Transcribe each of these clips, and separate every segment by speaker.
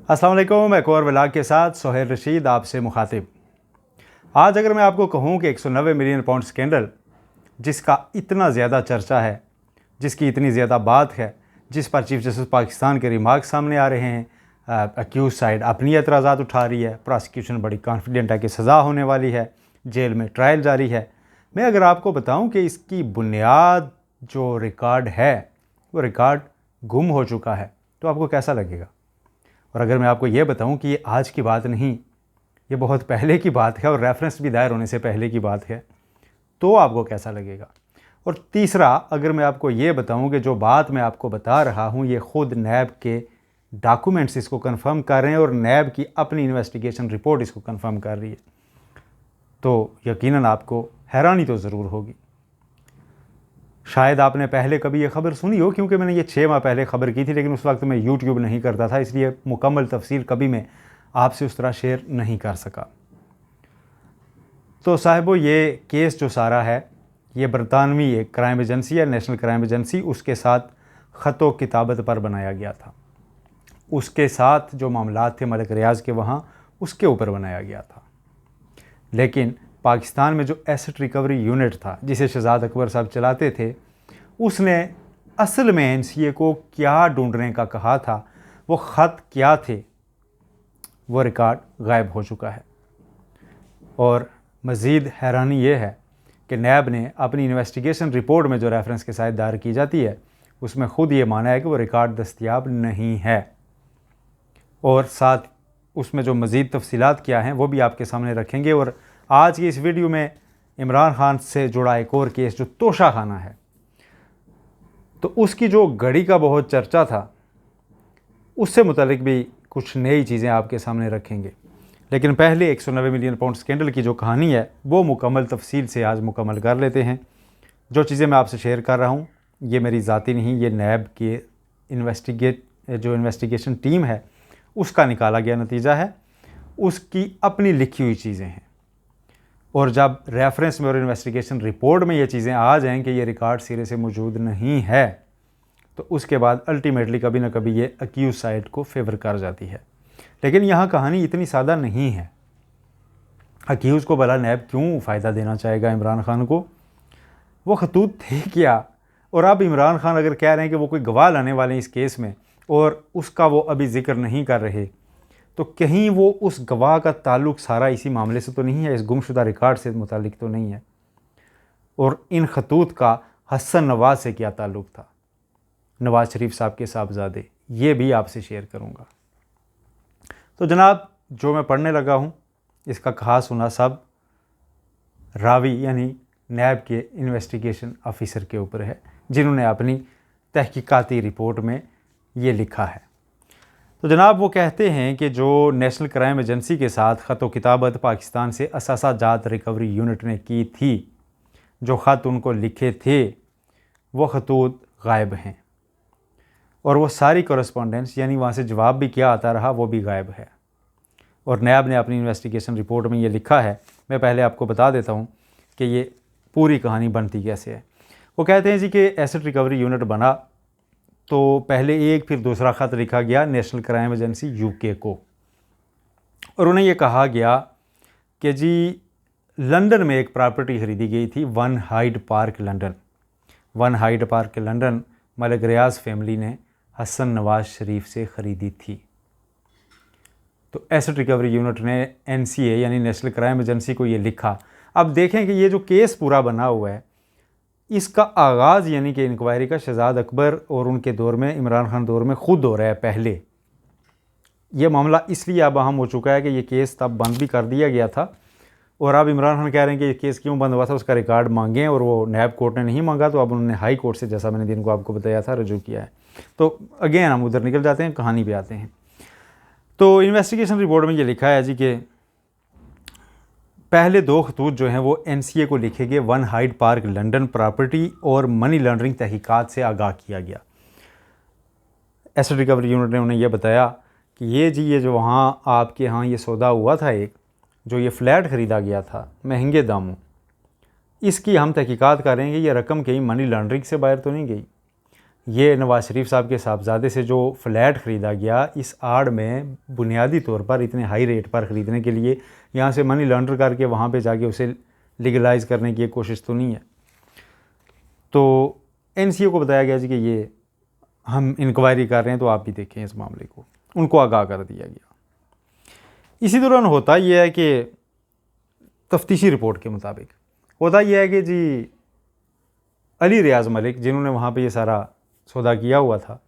Speaker 1: अस्सलाम वालेकुम। एक और व्लॉग के साथ सोहेल रशीद आपसे मुखातिब। आज अगर मैं आपको कहूँ कि 190 मिलियन पाउंड स्कैंडल जिसका इतना ज़्यादा चर्चा है, जिसकी इतनी ज़्यादा बात है, जिस पर चीफ जस्टिस पाकिस्तान के रिमार्क सामने आ रहे हैं, अक्यूज साइड अपनी एतराज़ात उठा रही है, प्रोसिक्यूशन बड़ी कॉन्फिडेंट है कि सज़ा होने वाली है, जेल में ट्रायल जारी है। मैं अगर आपको बताऊँ कि इसकी बुनियाद जो रिकॉर्ड है वो रिकॉर्ड गुम हो चुका है तो आपको कैसा लगेगा? और अगर मैं आपको ये बताऊं कि ये आज की बात नहीं, ये बहुत पहले की बात है और रेफरेंस भी दायर होने से पहले की बात है, तो आपको कैसा लगेगा? और तीसरा, अगर मैं आपको ये बताऊं कि जो बात मैं आपको बता रहा हूं ये ख़ुद नैब के डॉक्यूमेंट्स इसको कंफर्म कर रहे हैं और नैब की अपनी इन्वेस्टिगेशन रिपोर्ट इसको कंफर्म कर रही है, तो यकीनन आपको हैरानी तो ज़रूर होगी। शायद आपने पहले कभी ये ख़बर सुनी हो, क्योंकि मैंने ये 6 माह पहले ख़बर की थी, लेकिन उस वक्त मैं यूट्यूब नहीं करता था, इसलिए मुकम्मल तफसील कभी मैं आपसे उस तरह शेयर नहीं कर सका। तो साहिबो, ये केस जो सारा है ये बरतानवी एक क्राइम एजेंसी है, नेशनल क्राइम एजेंसी, उसके साथ ख़तो किताबत पर बनाया गया था। उसके साथ जो मामलात थे मलिक रियाज के वहाँ, उसके ऊपर बनाया गया था। लेकिन पाकिस्तान में जो एसेट रिकवरी यूनिट था जिसे शहजाद अकबर साहब चलाते थे, उसने असल में एनसीए को क्या ढूंढने का कहा था, वो ख़त क्या थे, वो रिकॉर्ड गायब हो चुका है। और मज़ीद हैरानी ये है कि नैब ने अपनी इन्वेस्टिगेशन रिपोर्ट में जो रेफरेंस के साथ दायर की जाती है उसमें ख़ुद ये माना है कि वो रिकॉर्ड दस्तयाब नहीं है, और साथ उसमें जो मज़ीद तफसीलात क्या हैं वो भी आपके सामने रखेंगे। और आज की इस वीडियो में इमरान खान से जुड़ा एक और केस जो तोशा खाना है, तो उसकी जो घड़ी का बहुत चर्चा था उससे मुतालिक भी कुछ नई चीज़ें आपके सामने रखेंगे। लेकिन पहले 190 मिलियन पाउंड स्कैंडल की जो कहानी है वो मुकम्मल तफसील से आज मुकम्मल कर लेते हैं। जो चीज़ें मैं आपसे शेयर कर रहा हूँ ये मेरी ज़ाती नहीं, ये नैब के इन्वेस्टिगेशन टीम है उसका निकाला गया नतीजा है, उसकी अपनी लिखी हुई चीज़ें हैं। और जब रेफरेंस में और इन्वेस्टिगेशन रिपोर्ट में ये चीज़ें आ जाएं कि ये रिकॉर्ड सिरे से मौजूद नहीं है, तो उसके बाद अल्टीमेटली कभी ना कभी ये अक्यूज साइड को फेवर कर जाती है। लेकिन यहाँ कहानी इतनी सादा नहीं है। अक्यूज़ को भला नैब क्यों फ़ायदा देना चाहेगा इमरान खान को? वो खतूत थे क्या? और अब इमरान खान अगर कह रहे हैं कि वो कोई गवाह लाने वाले हैं इस केस में और उसका वो अभी जिक्र नहीं कर रहे, तो कहीं वो उस गवाह का ताल्लुक़ सारा इसी मामले से तो नहीं है, इस गुमशुदा रिकॉर्ड से मुतालिक तो नहीं है? और इन खतूत का हसन नवाज से क्या ताल्लुक़ था, नवाज शरीफ साहब के साहबजादे, ये भी आपसे शेयर करूँगा। तो जनाब, जो मैं पढ़ने लगा हूँ इसका कहा सुना सब रावी यानी नैब के इन्वेस्टिगेशन ऑफिसर के ऊपर है, जिन्होंने अपनी तहकीकाती रिपोर्ट में ये लिखा है। तो जनाब, वो कहते हैं कि जो नेशनल क्राइम एजेंसी के साथ ख़त किताबत पाकिस्तान से असासा जात रिकवरी यूनिट ने की थी, जो ख़त उनको लिखे थे वो खतूत गायब हैं, और वो सारी कॉरेस्पॉन्डेंस यानी वहाँ से जवाब भी क्या आता रहा वो भी गायब है। और नैब ने अपनी इन्वेस्टिगेशन रिपोर्ट में ये लिखा है। मैं पहले आपको बता देता हूँ कि ये पूरी कहानी बनती कैसे है। वो कहते हैं जी कि एसेट रिकवरी यूनिट बना तो पहले एक फिर दूसरा ख़त लिखा गया नेशनल क्राइम एजेंसी यूके को, और उन्हें यह कहा गया कि जी लंदन में एक प्रॉपर्टी ख़रीदी गई थी, one Hyde Park London. One Hyde Park London Malik Riaz family ने हसन नवाज शरीफ से ख़रीदी थी। तो एसेट रिकवरी यूनिट ने एनसीए यानी नेशनल क्राइम एजेंसी को ये लिखा। अब देखें कि ये जो केस पूरा बना हुआ है इसका आगाज़ यानी कि इंक्वायरी का शहजाद अकबर और उनके दौर में, इमरान खान दौर में खुद हो रहा है। पहले ये मामला इसलिए अब अहम हो चुका है कि ये केस तब बंद भी कर दिया गया था, और अब इमरान खान कह रहे हैं कि ये केस क्यों बंद हुआ था उसका रिकॉर्ड मांगें, और वो नैब कोर्ट ने नहीं मांगा, तो अब उन्होंने हाई कोर्ट से, जैसा मैंने दिन को आपको बताया था, रजू किया है। तो अगेन हम उधर निकल जाते हैं, कहानी पे आते हैं। तो इन्वेस्टिगेशन रिपोर्ट में ये लिखा है जी कि पहले 2 खतूत जो हैं वो एनसीए को लिखे गए, one Hyde Park London property और मनी लॉन्ड्रिंग तहकीकात से आगाह किया गया। एसेट रिकवरी यूनिट ने उन्हें यह बताया कि ये जो वहाँ आपके यहाँ ये सौदा हुआ था, एक जो ये फ्लैट ख़रीदा गया था महंगे दामों, इसकी हम तहकीकात कर रहे हैं कि ये रकम कहीं मनी लॉन्ड्रिंग से बाहर तो नहीं गई, ये नवाज शरीफ साहब के साहबजादे से जो फ्लैट ख़रीदा गया, इस आड़ में बुनियादी तौर पर इतने हाई रेट पर ख़रीदने के लिए यहाँ से मनी लॉन्डर करके वहाँ पे जाके उसे लीगलाइज़ करने की कोशिश तो नहीं है। तो एनसीए को बताया गया जी कि ये हम इंक्वायरी कर रहे हैं, तो आप भी देखें इस मामले को, उनको आगाह कर दिया गया। इसी दौरान होता यह है कि तफ्तीशी रिपोर्ट के मुताबिक होता यह है कि जी अली रियाज़ मलिक, जिन्होंने वहाँ पे ये सारा सौदा किया हुआ था,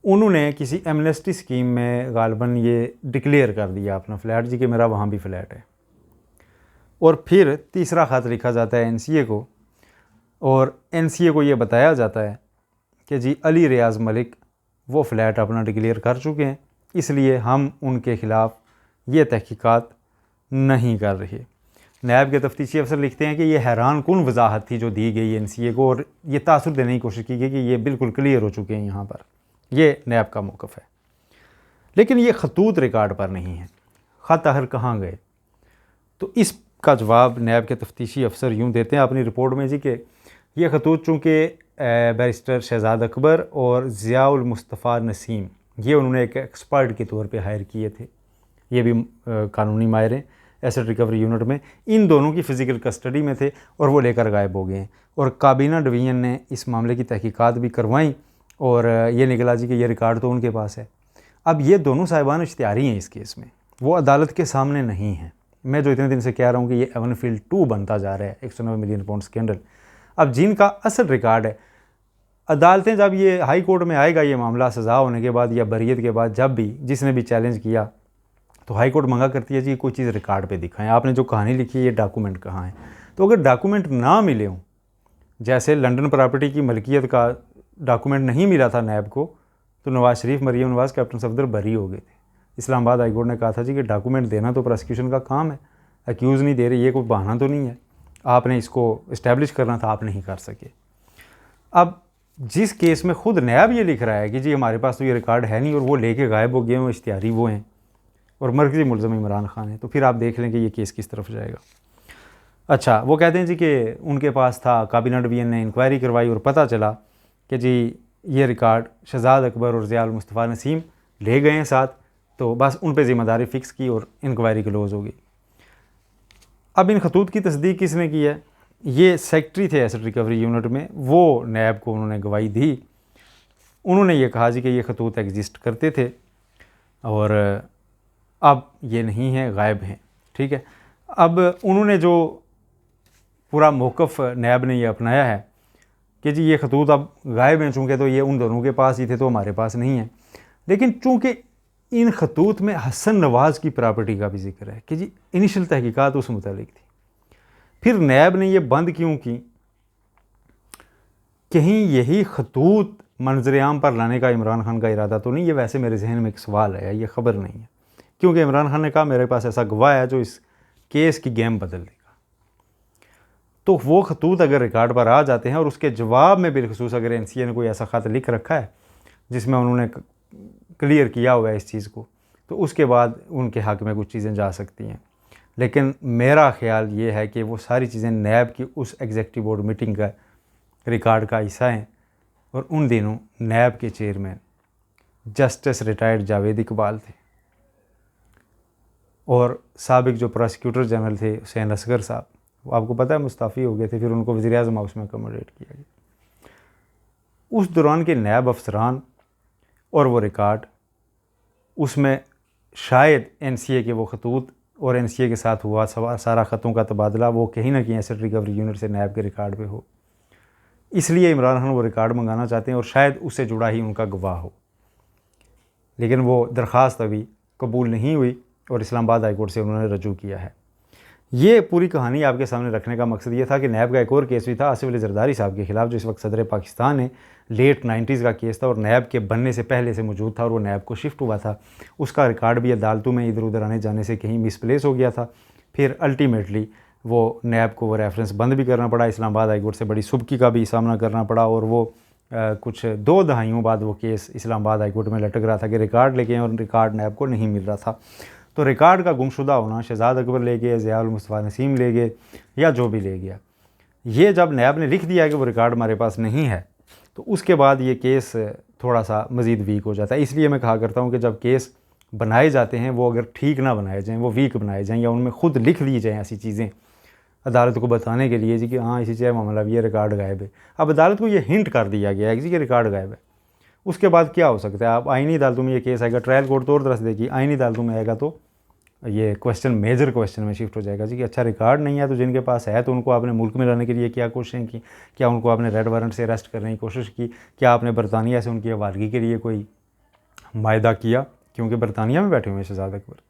Speaker 1: उन्होंने किसी एमनेस्टी स्कीम में गालबन ये डिक्लेयर कर दिया अपना फ्लैट जी कि मेरा वहाँ भी फ्लैट है। और फिर तीसरा ख़त लिखा जाता है एनसीए को, और एनसीए को ये बताया जाता है कि जी अली रियाज़ मलिक वो फ़्लैट अपना डिक्लेयर कर चुके हैं, इसलिए हम उनके ख़िलाफ़ ये तहकीकात नहीं कर रहे। नायब के तफ्तीशी अफसर लिखते हैं कि ये हैरान कुन वजाहत थी जो दी गई एनसीए को, और ये तासुर देने की कोशिश की गई कि ये बिल्कुल क्लियर हो चुके हैं यहाँ पर। ये नायब का मौक़िफ़ है। लेकिन ये खतूत रिकॉर्ड पर नहीं है। ख़त आखिर कहाँ गए? तो इसका जवाब नायब के तफ्तीशी अफसर यूँ देते हैं अपनी रिपोर्ट में जी कि ये खतूत चूँकि बैरिस्टर शहजाद अकबर और ज़ियाउल मुस्तफ़ा नसीम, ये उन्होंने एक एक्सपर्ट के तौर पे हायर किए थे, ये भी कानूनी माहिर हैं एसेट रिकवरी यूनिट में, इन दोनों की फ़िज़िकल कस्टडी में थे और वो लेकर गायब हो गए हैं। और काबीना डिवीज़न ने इस मामले की तहकीकात भी करवाई और ये निकला जी कि ये रिकॉर्ड तो उनके पास है। अब ये दोनों साहिबान इश्तिहारी हैं इस केस में, वो अदालत के सामने नहीं हैं। मैं जो इतने दिन से कह रहा हूँ कि ये एवनफील्ड 2 बनता जा रहा है 190 मिलियन पाउंड स्कैंडल। अब जिनका असल रिकॉर्ड है, अदालतें जब ये हाई कोर्ट में आएगा ये मामला सज़ा होने के बाद या बरियत के बाद, जब भी जिसने भी चैलेंज किया, तो हाई कोर्ट मंगा करती है जी कोई चीज़ रिकॉर्ड पे दिखाएं, आपने जो कहानी लिखी है ये डॉक्यूमेंट कहाँ है। तो अगर डॉक्यूमेंट ना मिले हों, जैसे लंदन प्रॉपर्टी की मलकियत का डॉक्यूमेंट नहीं मिला था नैब को, तो नवाज शरीफ, मरीम नवाज, कैप्टन सफदर बरी हो गए थे। इस्लामाबाद हाई कोर्ट ने कहा था जी कि डॉक्यूमेंट देना तो प्रोसिक्यूशन का काम है, अक्यूज़ नहीं दे रही, ये कोई बहाना तो नहीं है, आपने इसको इस्टेब्लिश करना था, आप नहीं कर सके। अब जिस केस में खुद नैब ये लिख रहा है कि जी हमारे पास तो ये रिकॉर्ड है नहीं और वो लेके गायब हो गए, वो इश्तिहारी वो हैं और मरकज़ी मुलज़म इमरान खान है, तो फिर आप देख लें कि ये केस किस तरफ जाएगा। अच्छा, वो कहते हैं जी कि उनके पास था, काबीना डिवीज़न ने इंक्वायरी करवाई और पता चला कि जी ये रिकॉर्ड शहजाद अकबर और ज़ियाउल मुस्तफ़ा नसीम ले गए हैं साथ, तो बस उन पर ज़िम्मेदारी फ़िक्स की और इंक्वायरी क्लोज़ हो गई। अब इन खतूत की तस्दीक किसने की है? ये सेक्रेटरी थे एसेट रिकवरी यूनिट में, वो नैब को उन्होंने गवाही दी। उन्होंने ये कहा जी कि ये खतूत एग्जिस्ट करते थे और अब ये नहीं है, गायब हैं। ठीक है, अब उन्होंने जो पूरा मौक़िफ़ नैब ने ये अपनाया है कि जी ये खतूत अब गायब हैं, चूँकि तो ये उन दोनों के पास ही थे तो हमारे पास नहीं है। लेकिन चूँकि इन खतूत में हसन नवाज़ की प्रॉपर्टी का भी जिक्र है कि जी इनिशियल तहकीकात उस मुतालिक थी, फिर नैब ने ये बंद क्यों की? कहीं यही खतूत मंजर-ए-आम पर लाने का इमरान खान का इरादा तो नहीं? ये वैसे मेरे जहन में एक सवाल है, ये ख़बर नहीं है, क्योंकि इमरान खान ने कहा मेरे पास ऐसा गवाह है जो इस केस की गेम बदल देगा। तो वो खतूत अगर रिकॉर्ड पर आ जाते हैं और उसके जवाब में बिलखसूस अगर एनसीए ने कोई ऐसा ख़त लिख रखा है जिसमें उन्होंने क्लियर किया हुआ है इस चीज़ को, तो उसके बाद उनके हक़ में कुछ चीज़ें जा सकती हैं। लेकिन मेरा ख़्याल ये है कि वो सारी चीज़ें नैब की उस एग्जीक्यूटिव बोर्ड मीटिंग का रिकॉर्ड का हिस्सा हैं और उन दिनों नैब के chairman justice retired Javed Iqbal थे और साबिक जो प्रोसिक्यूटर जनरल थे हुसैन असगर साहब, वो आपको पता है मुस्ताफ़ी हो गए थे, फिर उनको वज़ीर-ए-आज़म हाउस में अकोमोडेट किया गया। उस दौरान के नैब अफसरान और वो रिकॉर्ड, उसमें शायद एनसीए के वो खतूत और एनसीए के साथ हुआ सारा ख़तों का तबादला वो कहीं ना कहीं एसेट रिकवरी यूनिट से नैब के रिकॉर्ड पे हो, इसलिए इमरान खान वो रिकॉर्ड मंगाना चाहते हैं और शायद उससे जुड़ा ही उनका गवाह हो। लेकिन वो दरख्वास्त अभी कबूल नहीं हुई और इस्लामाबाद हाई कोर्ट से उन्होंने रजू किया है। ये पूरी कहानी आपके सामने रखने का मकसद ये था कि नैब का एक और केस भी था आसिफ अली जरदारी साहब के ख़िलाफ़, जो इस वक्त सदर पाकिस्तान है। लेट 90s का केस था और नैब के बनने से पहले से मौजूद था और वो नैब को शिफ्ट हुआ था। उसका रिकॉर्ड भी अदालतों में इधर उधर आने जाने से कहीं मिसप्लेस हो गया था। फिर अल्टीमेटली वो नैब को वो रेफरेंस बंद भी करना पड़ा, इस्लामाबाद हाई कोर्ट से बड़ी सुबकी का भी सामना करना पड़ा और वो कुछ 2 दहाइयों बाद वो केस इस्लामाबाद हाई कोर्ट में लटक रहा था कि रिकॉर्ड लेके और रिकॉर्ड नैब को नहीं मिल रहा था। तो रिकॉर्ड का गुमशुदा होना, शहजाद अकबर ले गए, ज़ियाउल मुस्तफ़ा नसीम ले गए या जो भी ले गया, ये जब नैब ने लिख दिया कि वो रिकॉर्ड हमारे पास नहीं है, तो उसके बाद ये केस थोड़ा सा मज़ीद वीक हो जाता है। इसलिए मैं कहा करता हूँ कि जब केस बनाए जाते हैं वो अगर ठीक ना बनाए जाएँ, वो वीक बनाए जाएँ, या उनमें खुद लिख दी जाएँ ऐसी चीज़ें अदालत को बताने के लिए जी कि हाँ इसी से मामला ये रिकॉर्ड गायब है। अब अदालत को ये हिंट कर दिया गया है कि ये रिकॉर्ड गायब है, उसके बाद क्या हो सकता है? आप आईनी अदालतों में ये केस आएगा, ट्रायल कोर्ट तो और तरह से देखिए, आईनी अदालतों में आएगा तो ये क्वेश्चन मेजर क्वेश्चन में शिफ्ट हो जाएगा जी कि अच्छा रिकॉर्ड नहीं है तो जिनके पास है तो उनको आपने मुल्क में लाने के लिए क्या कोशिशें की, क्या उनको आपने रेड वारंट से अरेस्ट करने की कोशिश की, क्या आपने बरतानिया से उनकी हवालगी के लिए कोई मायदा किया, क्योंकि बरतानिया में बैठे हुए हैं शहजाद अकबर।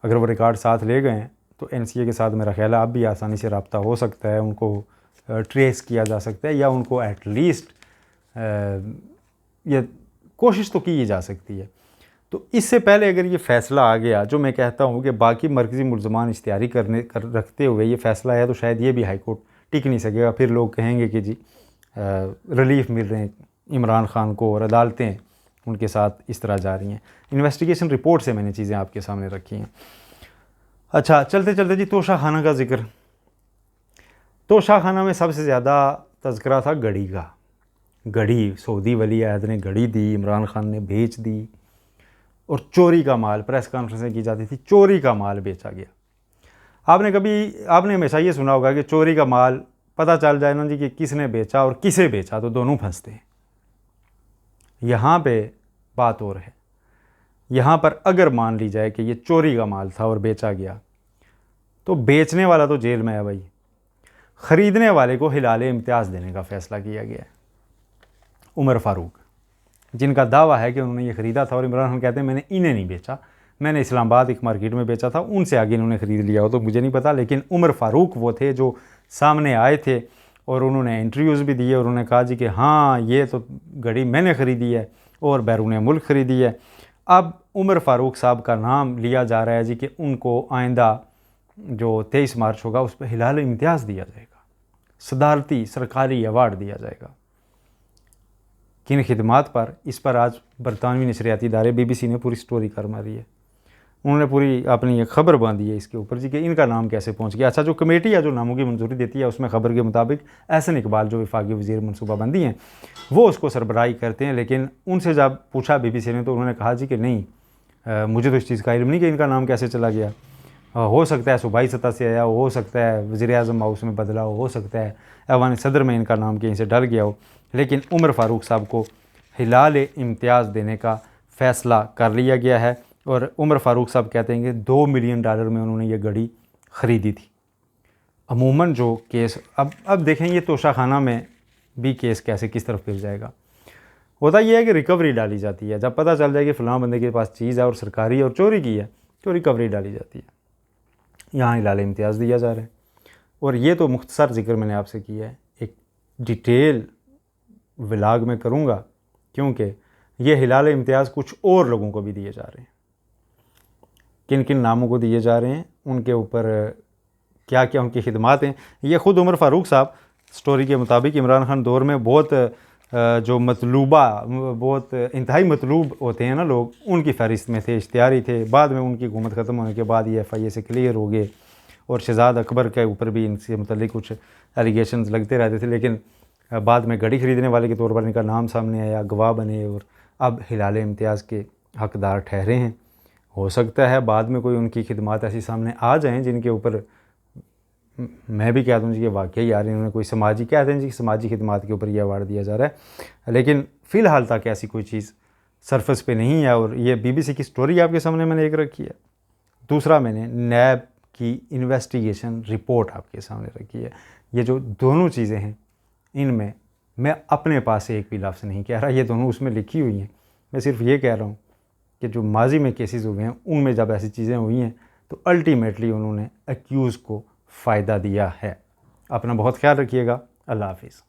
Speaker 1: अगर वो रिकॉर्ड साथ ले गए हैं तो NCA के साथ मेरा ख्याल है अब भी आसानी से रब्ता हो सकता है, उनको ट्रेस किया जा सकता है, या उनको एटलीस्ट ये कोशिश तो की जा सकती है। तो इससे पहले अगर ये फ़ैसला आ गया, जो मैं कहता हूँ कि बाकी मरकज़ी मुल्ज़मान इश्तिहारी रखते हुए ये फ़ैसला है, तो शायद ये भी हाई कोर्ट टिक नहीं सकेगा। फिर लोग कहेंगे कि जी रिलीफ मिल रहे हैं इमरान खान को और अदालतें उनके साथ इस तरह जा रही हैं। इन्वेस्टिगेशन रिपोर्ट से मैंने चीज़ें आपके सामने रखी हैं। अच्छा, चलते चलते जी तोशा खाना का जिक्र। तोशा खाना में सबसे ज़्यादा तज़किरा था घड़ी का। घड़ी सऊदी वली अहद ने घड़ी दी, इमरान खान ने बेच दी, और चोरी का माल, प्रेस कॉन्फ्रेंसें की जाती थी, चोरी का माल बेचा गया। आपने हमेशा ये सुना होगा कि चोरी का माल पता चल जाए ना जी कि किसने बेचा और किसे बेचा तो दोनों फंसते हैं। यहाँ पे बात और है। यहाँ पर अगर मान ली जाए कि ये चोरी का माल था और बेचा गया तो बेचने वाला तो जेल में है भाई, ख़रीदने वाले को हिलाले इम्तियाज़ देने का फ़ैसला किया गया है। उमर फ़ारूक, जिनका दावा है कि उन्होंने ये ख़रीदा था, और इमरान खान कहते हैं मैंने इन्हें नहीं बेचा, मैंने इस्लामाबाद एक मार्केट में बेचा था, उनसे आगे इन्होंने ख़रीद लिया हो तो मुझे नहीं पता। लेकिन उमर फ़ारूक वो थे जो सामने आए थे और उन्होंने इंटरव्यूज़ भी दिए और उन्होंने कहा जी कि हाँ ये तो घड़ी मैंने ख़रीदी है और बैरून मुल्क ख़रीदी है। अब उमर फ़ारूक साहब का नाम लिया जा रहा है जी कि उनको आइंदा जो 23 मार्च होगा उस पर हिलाल इम्तियाज़ दिया जाएगा, सदारती सरकारी अवार्ड दिया जाएगा। किन खिदमात पर, इस पर आज बरतानवी नशरियाती इदारे BBC ने पूरी स्टोरी कर मारी है। उन्होंने पूरी अपनी एक ख़बर बांधी है इसके ऊपर जी कि इनका नाम कैसे पहुंच गया। अच्छा, जो कमेटी है जो नामों की मंजूरी देती है उसमें ख़बर के मुताबिक एहसन इकबाल जो वफाकी वज़ीर मनसूबाबंदी हैं वो उसको सरबराही करते हैं। लेकिन उनसे जब पूछा BBC ने तो उन्होंने कहा जी कि नहीं, मुझे तो इस चीज़ का इल्म नहीं कि इनका नाम कैसे चला गया। हो सकता है सूबाई सतह से आया हो सकता है वज़ीर-ए-आज़म हाउस में बदला हो सकता है ऐवान सदर में इनका नाम कहीं से डल गया हो। लेकिन उमर फ़ारूक साहब को हिलाल इम्तियाज़ देने का फ़ैसला कर लिया गया है। और उमर फ़ारूक साहब कहते हैं कि $2 मिलियन में उन्होंने ये घड़ी ख़रीदी थी। अमूमन जो केस अब देखें ये तोशा खाना में भी केस कैसे किस तरफ फिर जाएगा। होता यह है कि रिकवरी डाली जाती है। जब पता चल जाए कि फ़लाँ बंदे के पास चीज़ है और सरकारी और चोरी की है तो रिकवरी डाली जाती है। यहाँ हिलाल इम्तियाज़ दिया जा रहा है। और ये तो मुख्तसर ज़िक्र मैंने आपसे किया है, एक डिटेल व्लॉग में करूँगा क्योंकि ये हिलाल इम्तियाज़ कुछ और लोगों को भी दिए जा रहे हैं। किन किन नामों को दिए जा रहे हैं, उनके ऊपर क्या क्या उनकी खिदमात हैं, ये ख़ुद उमर फ़ारूक साहब स्टोरी के मुताबिक इमरान खान दौर में बहुत जो बहुत इंतहाई मतलूब होते हैं ना लोग, उनकी फ़हरिस्त में थे, इश्तिहारी थे। बाद में उनकी हुकूमत ख़त्म होने के बाद ये FIA से क्लियर हो गए और शहजाद अकबर के ऊपर भी इनसे मुतल्लिक कुछ एलिगेशंस लगते रहते थे। लेकिन बाद में घड़ी ख़रीदने वाले के तौर पर इनका नाम सामने आया, गवाह बने और अब हिलाल इम्तियाज़ के हकदार ठहरे हैं। हो सकता है बाद में कोई उनकी खिदमात ऐसी सामने आ जाएं जिनके ऊपर मैं भी कह दूँ जी कि वाकई यार इन्होंने कोई समाजी, कहते हैं जी समाजी खिदमात के ऊपर ये अवार्ड दिया जा रहा है। लेकिन फ़िलहाल तक ऐसी कोई चीज़ सरफेस पे नहीं है। और ये BBC की स्टोरी आपके सामने मैंने एक रखी है। दूसरा मैंने नैब की इन्वेस्टिगेशन रिपोर्ट आपके सामने रखी है। ये जो दोनों चीज़ें हैं इनमें मैं अपने पास से एक भी लफ्ज़ नहीं कह रहा, ये दोनों उसमें लिखी हुई हैं। मैं सिर्फ ये कह रहा हूँ कि जो माजी में केसेस हुए हैं उनमें जब ऐसी चीज़ें हुई हैं तो अल्टीमेटली उन्होंने एक्यूज़ को फ़ायदा दिया है। अपना बहुत ख्याल रखिएगा। अल्लाह हाफ़िज़।